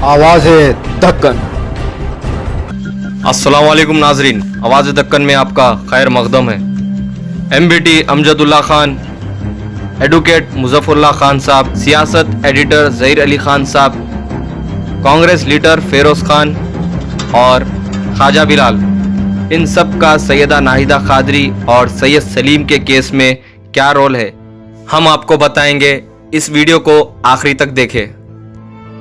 आवाज़ दक्कन। अस्सलाम वालेकुम नाजरीन, आवाज़ दक्कन में आपका खैर मकदम है। MBT अमजदुल्ला खान, एडवोकेट मुजफ्फरुल्लाह खान साहब, सियासत एडिटर ज़हीर अली खान साहब, कांग्रेस लीडर फेरोज़ खान और ख्वाजा बिलाल, इन सब का सैयदा नाहिदा कादरी और सैयद सलीम के केस में क्या रोल है, हम आपको बताएंगे। इस वीडियो को आखिरी तक देखें।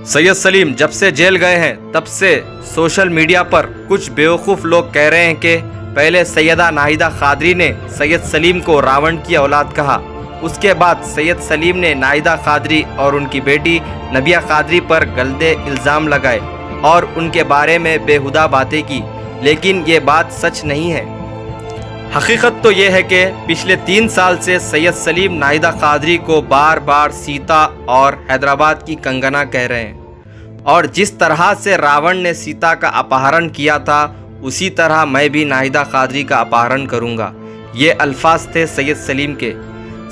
सैयद सलीम जब से जेल गए हैं तब से सोशल मीडिया पर कुछ बेवकूफ़ लोग कह रहे हैं कि पहले सैयदा नाहिदा कादरी ने सैयद सलीम को रावण की औलाद कहा, उसके बाद सैयद सलीम ने नाहिदा कादरी और उनकी बेटी नबिया कादरी पर गलत इल्ज़ाम लगाए और उनके बारे में बेहुदा बातें की, लेकिन ये बात सच नहीं है। हकीकत तो ये है कि पिछले 3 साल से सैयद सलीम नाहिदा कादरी को बार बार सीता और हैदराबाद की कंगना कह रहे हैं, और जिस तरह से रावण ने सीता का अपहरण किया था उसी तरह मैं भी नाहिदा कादरी का अपहरण करूंगा। ये अल्फाज थे सैयद सलीम के।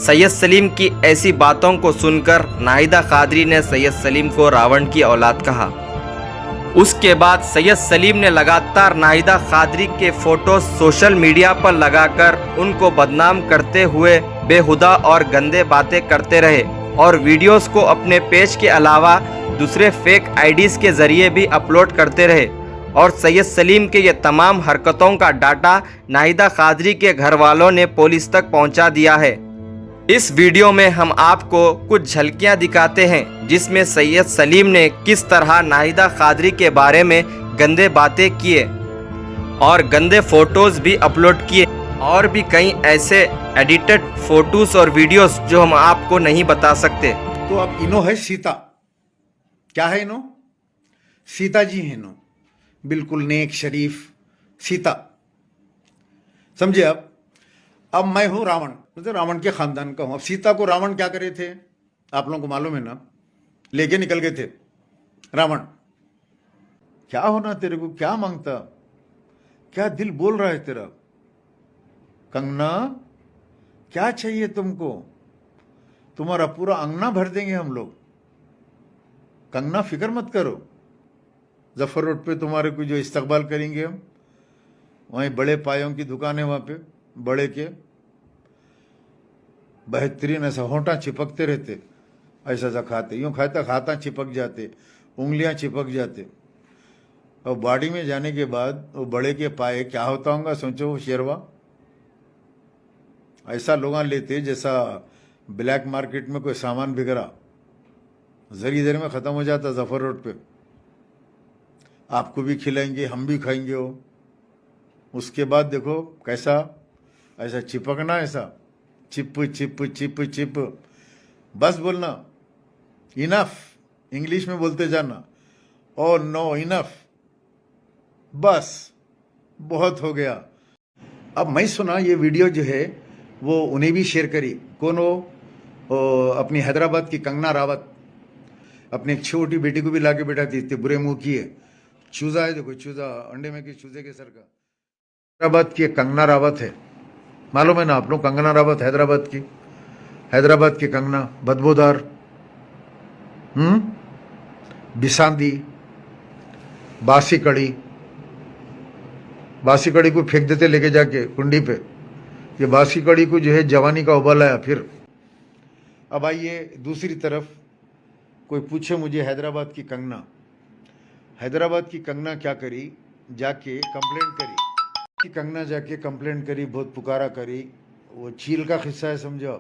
सैयद सलीम की ऐसी बातों को सुनकर नाहिदा कादरी ने सैयद सलीम को रावण की औलाद कहा। उसके बाद सैयद सलीम ने लगातार नाहिदा कादरी के फोटो सोशल मीडिया पर लगाकर उनको बदनाम करते हुए बेहुदा और गंदे बातें करते रहे और वीडियोस को अपने पेज के अलावा दूसरे फेक आईडीज के ज़रिए भी अपलोड करते रहे, और सैयद सलीम के ये तमाम हरकतों का डाटा नाहिदा कादरी के घर वालों ने पुलिस तक पहुंचा दिया है। इस वीडियो में हम आपको कुछ झलकियां दिखाते हैं जिसमें सैयद सलीम ने किस तरह नाहिदा कादरी के बारे में गंदे बातें किए और गंदे फोटोज भी अपलोड किए, और भी कई ऐसे एडिटेड फोटोज और वीडियोस जो हम आपको नहीं बता सकते। तो अब इनो है सीता। क्या है इनो? सीता जी है इनो, बिल्कुल नेक शरीफ सीता, समझे। अब मैं हूं रावण, मतलब रावण के खानदान का हूं। अब सीता को रावण क्या करे थे आप लोगों को मालूम है ना, लेके निकल गए थे रावण। क्या होना तेरे को, क्या मांगता, क्या दिल बोल रहा है तेरा? कंगना क्या चाहिए तुमको? तुम्हारा पूरा अंगना भर देंगे हम लोग। कंगना फिक्र मत करो, जफर रोड पे तुम्हारे को जो इस्तकबाल करेंगे हम। वहीं बड़े पायों की दुकान है, वहां पे बड़े के बेहतरीन ऐसा होंठा चिपकते रहते, ऐसा सा खाते, यूं खाता खाता चिपक जाते, उंगलियां चिपक जाते। और बाड़ी में जाने के बाद वो बड़े के पाए क्या होता होगा सोचो, वो शेरवा ऐसा लोग लेते जैसा ब्लैक मार्केट में कोई सामान बिक रहा, जरी देर में ख़त्म हो जाता जफर रोड पे। आपको भी खिलाएंगे, हम भी खाएंगे वो। उसके बाद देखो कैसा ऐसा चिपकना, ऐसा चिप चिप चिप चिप, बस बोलना इनफ, इंग्लिश में बोलते जाना, ओ नो इनफ, बस बहुत हो गया। अब मैं सुना ये वीडियो जो है वो उन्हें भी शेयर करी। कौन हो? अपनी हैदराबाद की कंगना रावत अपनी एक छोटी बेटी को भी लाके बैठाती, इतने बुरे मुंह की है। चूजा है, देखो चूजा, अंडे में कि चूजे के सर का। हैदराबाद की एक कंगना रावत है, मालूम है ना आप लोग? कंगना रावत हैदराबाद की कंगना, बदबूदार, बिसांदी, बासी कड़ी को फेंक देते लेके जाके कुंडी पे। ये बासी कड़ी को जो है जवानी का उबाल आया फिर। अब आइए दूसरी तरफ, कोई पूछे मुझे हैदराबाद की कंगना क्या करी, जाके कंप्लेंट करी कि कंगना जाके कंप्लेंट करी, बहुत पुकारा करी। वो चील का किस्सा है, समझो।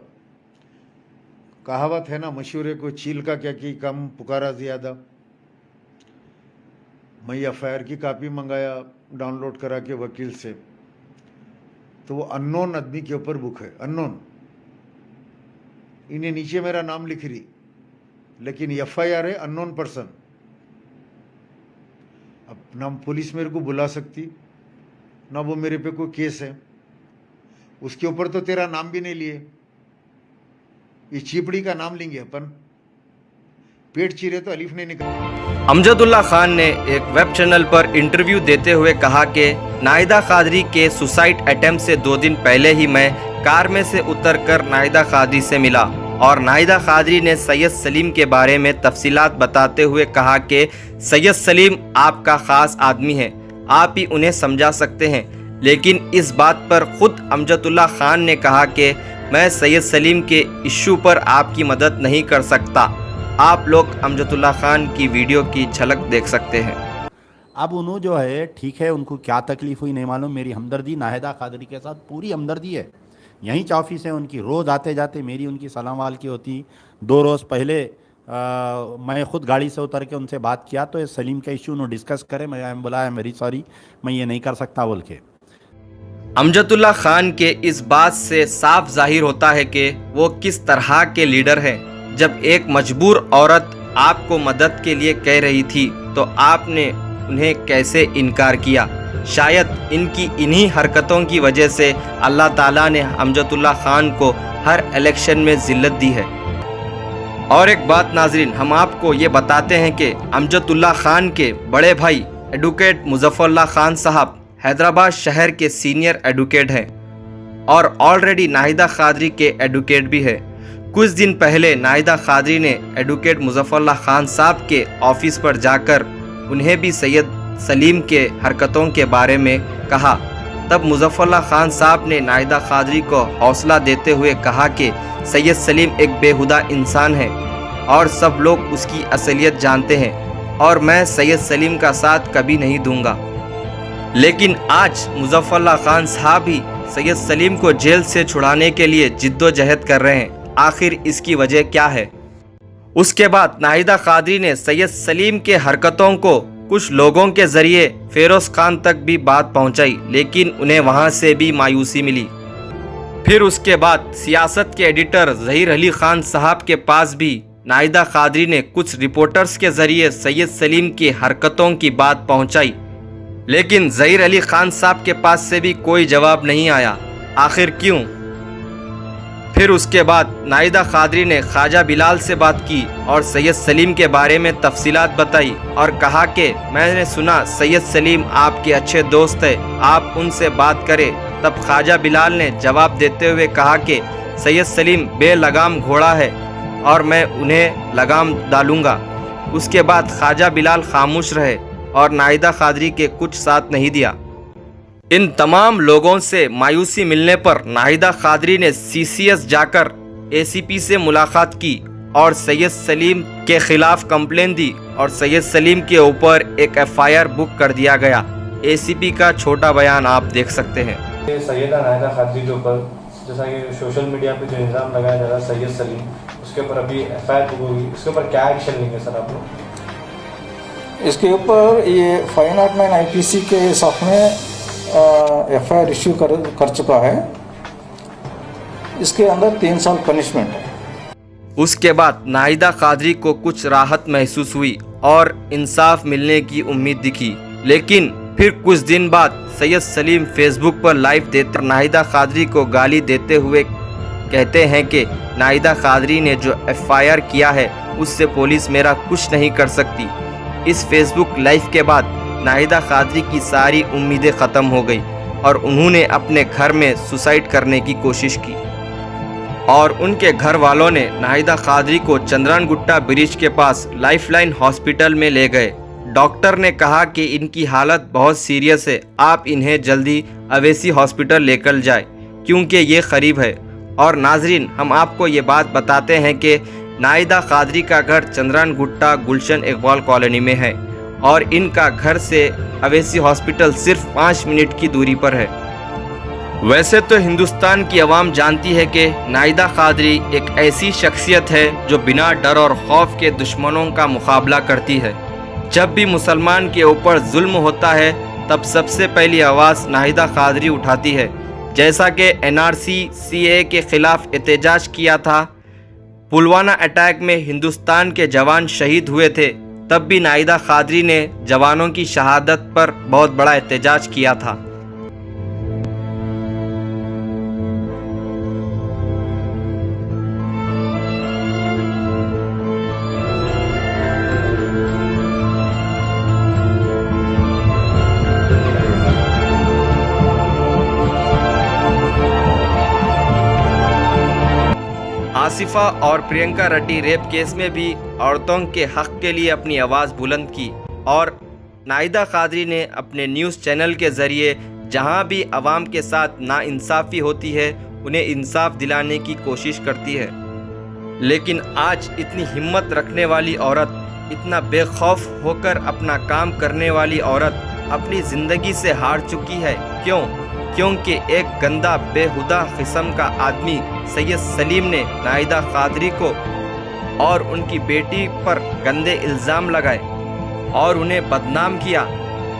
कहावत है ना मशहूर है, कोई चील का क्या की कम, पुकारा ज़्यादा। मैं FIR की कापी मंगाया डाउनलोड करा के वकील से, तो वो अननोन आदमी के ऊपर बुक है, अननोन। इन्हें नीचे मेरा नाम लिख रही, लेकिन FIR है अननोन पर्सन। अब ना पुलिस मेरे को बुला सकती, ना वो मेरे पे कोई केस है। उसके ऊपर तो तेरा नाम भी नहीं लिए, ये चिपड़ी का नाम लेंगे अपन। पेट चीरे तो अलीफ नहीं निकल। अमजदुल्ला खान ने एक वेब चैनल पर इंटरव्यू देते हुए कहा कि नाहिदा कादरी के सुसाइड अटेम्प्ट से 2 दिन पहले ही मैं कार में से उतरकर नाहिदा कादरी से मिला और नाहिदा कादरी ने सैयद सलीम के बारे में तफसीलात बताते हुए कहा कि सैयद सलीम आपका ख़ास आदमी है, आप ही उन्हें समझा सकते हैं। लेकिन इस बात पर ख़ुद अमजदुल्ला खान ने कहा कि मैं सैयद सलीम के इशू पर आपकी मदद नहीं कर सकता। आप लोग अमजदुल्ला खान की वीडियो की झलक देख सकते हैं। अब उन्होंने जो है ठीक है, उनको क्या तकलीफ़ हुई नहीं मालूम। मेरी हमदर्दी नाहिदा कादरी के साथ पूरी हमदर्दी है। यहीं ऑफिस है उनकी, रोज़ आते जाते मेरी उनकी सलाम वाल की होती। 2 रोज़ पहले मैं ख़ुद गाड़ी से उतर के उनसे बात किया तो ये सलीम का इशू उन्होंने डिस्कस करे। मैं बोला आई एम वेरी सॉरी, मैं ये नहीं कर सकता बोल के। अमजदुल्ला खान के इस बात से साफ जाहिर होता है कि वो किस तरह के लीडर हैं। जब एक मजबूर औरत आपको मदद के लिए कह रही थी तो आपने उन्हें कैसे इनकार किया। शायद इनकी इन्हीं हरकतों की वजह से अल्लाह ताला ने अमजदुल्ला खान को हर इलेक्शन में जिल्लत दी है। और एक बात नाजरीन, हम आपको ये बताते हैं कि अमजदुल्ला खान के बड़े भाई एडवोकेट मुजफ्फरुल्लाह खान साहब हैदराबाद शहर के सीनियर एडवोकेट हैं और ऑलरेडी नाहिदा कादरी के एडवोकेट भी है। कुछ दिन पहले नाहिदा कादरी ने एडवोकेट मुजफ्फरुल्लाह खान साहब के ऑफिस पर जाकर उन्हें भी सैयद सलीम के हरकतों के बारे में कहा। तब मुजफ्फरुल्लाह खान साहब ने नाहिदा कादरी को हौसला देते हुए कहा कि सैयद सलीम एक बेहुदा इंसान है और सब लोग उसकी असलियत जानते हैं और मैं सैयद सलीम का साथ कभी नहीं दूंगा। लेकिन आज मुजफ्फरुल्लाह खान साहब ही सैयद सलीम को जेल से छुड़ाने के लिए जिद्दोजहद कर रहे हैं। आखिर इसकी वजह क्या है? उसके बाद नाहिदा कादरी ने सैयद सलीम के हरकतों को कुछ लोगों के जरिए फेरोज खान तक भी बात पहुंचाई, लेकिन उन्हें वहां से भी मायूसी मिली। फिर उसके बाद सियासत के एडिटर ज़हीर अली खान साहब के पास भी नाहिदा कादरी ने कुछ रिपोर्टर्स के जरिए सैयद सलीम की हरकतों की बात पहुंचाई, लेकिन ज़हीर अली खान साहब के पास से भी कोई जवाब नहीं आया। आखिर क्यों? फिर उसके बाद नाहिदा कादरी ने ख्वाजा बिलाल से बात की और सैयद सलीम के बारे में तफसीलात बताई और कहा कि मैंने सुना सैयद सलीम आपके अच्छे दोस्त है, आप उनसे बात करें। तब ख्वाजा बिलाल ने जवाब देते हुए कहा कि सैयद सलीम बेलगाम घोड़ा है और मैं उन्हें लगाम डालूंगा। उसके बाद ख्वाजा बिलाल खामोश रहे और नाहिदा कादरी के कुछ साथ नहीं दिया। इन तमाम लोगों से मायूसी मिलने पर नाहिदा कादरी ने CCS जाकर ACP से मुलाकात की और सैयद सलीम के खिलाफ कंप्लेन दी और सैयद सलीम के ऊपर एक FIR बुक कर दिया गया। ACP का छोटा बयान आप देख सकते हैं। सैयदा नाहिदा कादरी के ऊपर जैसा कि सोशल मीडिया पे जो इल्ज़ाम लगाया जा रहा है सैयद सलीम, उसके ऊपर अभी FIR बुक होगी, इसके ऊपर क्या एक्शन लेंगे सर आप लोग? इसके ऊपर ये 509 IPC के हिसाब में FIR इश्यू कर चुका है। इसके अंदर 3 साल पनिशमेंट है। उसके बाद नाहिदा कादरी को कुछ राहत महसूस हुई और इंसाफ मिलने की उम्मीद दिखी, लेकिन फिर कुछ दिन बाद सैयद सलीम फेसबुक पर लाइव देते नाहिदा कादरी को गाली देते हुए कहते हैं कि नाहिदा कादरी ने जो FIR किया है उससे पुलिस मेरा कुछ नहीं कर सकती। इस फेसबुक लाइव के बाद नाहिदा कादरी की सारी उम्मीदें ख़त्म हो गई और उन्होंने अपने घर में सुसाइड करने की कोशिश की और उनके घर वालों ने नाहिदा कादरी को चंद्रानगुट्टा ब्रिज के पास लाइफलाइन हॉस्पिटल में ले गए। डॉक्टर ने कहा कि इनकी हालत बहुत सीरियस है, आप इन्हें जल्दी अवेसी हॉस्पिटल लेकर जाए क्योंकि ये करीब है। और नाजरीन, हम आपको ये बात बताते हैं कि नाहिदा कादरी का घर चंद्रानगुट्टा गुलशन इकबाल कॉलोनी में है और इनका घर से अवेसी हॉस्पिटल सिर्फ 5 मिनट की दूरी पर है। वैसे तो हिंदुस्तान की आवाम जानती है कि नाहिदा कादरी एक ऐसी शख्सियत है जो बिना डर और खौफ के दुश्मनों का मुकाबला करती है। जब भी मुसलमान के ऊपर जुल्म होता है तब सबसे पहली आवाज़ नाहिदा कादरी उठाती है। जैसा कि NRC CAA के खिलाफ एहतजाज किया था, पुलवामा अटैक में हिंदुस्तान के जवान शहीद हुए थे, तब भी नाहिदा कादरी ने जवानों की शहादत पर बहुत बड़ा एहतजाज किया था। आसिफा और प्रियंका रेड्डी रेप केस में भी औरतों के हक के लिए अपनी आवाज़ बुलंद की और नाहिदा कादरी ने अपने न्यूज़ चैनल के ज़रिए जहां भी आवाम के साथ नाइंसाफ़ी होती है उन्हें इंसाफ दिलाने की कोशिश करती है। लेकिन आज इतनी हिम्मत रखने वाली औरत, इतना बेखौफ होकर अपना काम करने वाली औरत अपनी ज़िंदगी से हार चुकी है। क्यों? क्योंकि एक गंदा बेहुदा किस्म का आदमी सैयद सलीम ने नाहिदा कादरी को और उनकी बेटी पर गंदे इल्ज़ाम लगाए और उन्हें बदनाम किया।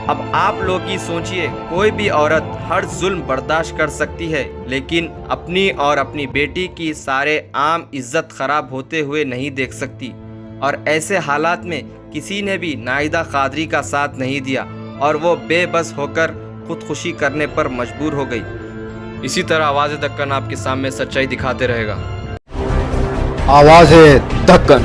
अब आप लोग ही सोचिए, कोई भी औरत हर जुल्म बर्दाश्त कर सकती है लेकिन अपनी और अपनी बेटी की सारे आम इज्जत ख़राब होते हुए नहीं देख सकती। और ऐसे हालात में किसी ने भी नाहिदा कादरी का साथ नहीं दिया और वो बेबस होकर खुदकुशी करने पर मजबूर हो गई। इसी तरह आवाज़ दक्कन आपके सामने सच्चाई दिखाते रहेगा। आवाज़ दक्कन।